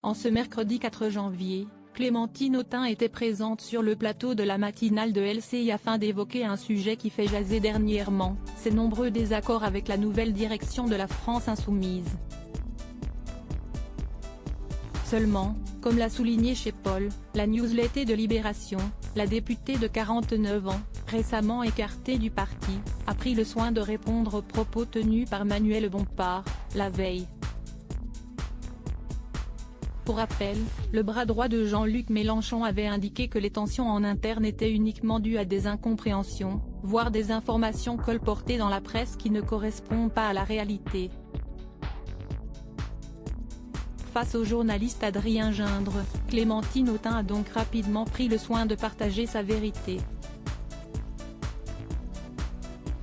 En ce mercredi 4 janvier, Clémentine Autain était présente sur le plateau de la matinale de LCI afin d'évoquer un sujet qui fait jaser dernièrement, ses nombreux désaccords avec la nouvelle direction de la France insoumise. Seulement, comme l'a souligné chez Paul, la newsletter de Libération, la députée de 49 ans, récemment écartée du parti, a pris le soin de répondre aux propos tenus par Manuel Bompard, la veille. Pour rappel, le bras droit de Jean-Luc Mélenchon avait indiqué que les tensions en interne étaient uniquement dues à des incompréhensions, voire des informations colportées dans la presse qui ne correspondent pas à la réalité. Face au journaliste Adrien Gindre, Clémentine Autain a donc rapidement pris le soin de partager sa vérité.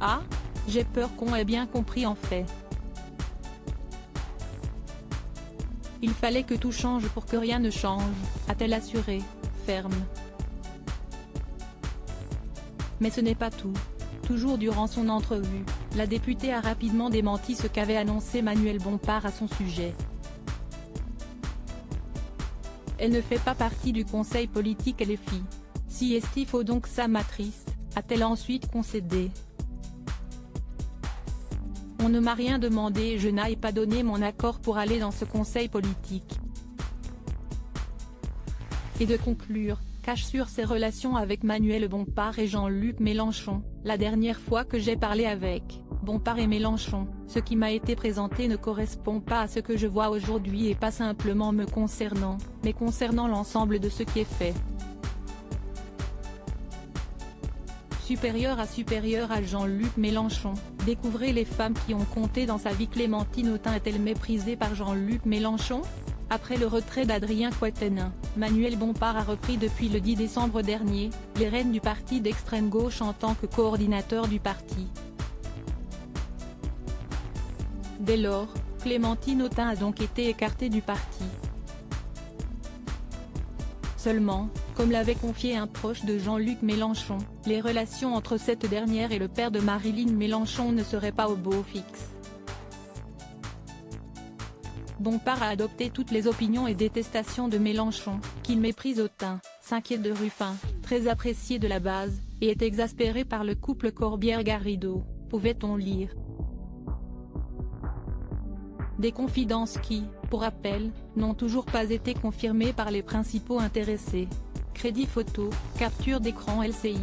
Ah, j'ai peur qu'on ait bien compris en fait. Il fallait que tout change pour que rien ne change, a-t-elle assuré, ferme. Mais ce n'est pas tout. Toujours durant son entrevue, la députée a rapidement démenti ce qu'avait annoncé Manuel Bompard à son sujet. Elle ne fait pas partie du conseil politique LFI. Si est-il faut donc sa matrice, a-t-elle ensuite concédé. On ne m'a rien demandé et je n'ai pas donné mon accord pour aller dans ce conseil politique. Et de conclure, cache sur ses relations avec Manuel Bompard et Jean-Luc Mélenchon, la dernière fois que j'ai parlé avec Bompard et Mélenchon, ce qui m'a été présenté ne correspond pas à ce que je vois aujourd'hui et pas simplement me concernant, mais concernant l'ensemble de ce qui est fait. Supérieur à Jean-Luc Mélenchon, découvrez les femmes qui ont compté dans sa vie. Clémentine Autain est-elle méprisée par Jean-Luc Mélenchon? Après le retrait d'Adrien Quatennens, Manuel Bompard a repris depuis le 10 décembre dernier, les rênes du parti d'extrême gauche en tant que coordinateur du parti. Dès lors, Clémentine Autain a donc été écartée du parti. Seulement, comme l'avait confié un proche de Jean-Luc Mélenchon, les relations entre cette dernière et le père de Marilyn Mélenchon ne seraient pas au beau fixe. Bompard a adopté toutes les opinions et détestations de Mélenchon, qu'il méprise Autain, s'inquiète de Ruffin, très apprécié de la base, et est exaspéré par le couple Corbière-Garrido, pouvait-on lire. Des confidences qui, pour rappel, n'ont toujours pas été confirmées par les principaux intéressés. Crédit photo, capture d'écran LCI.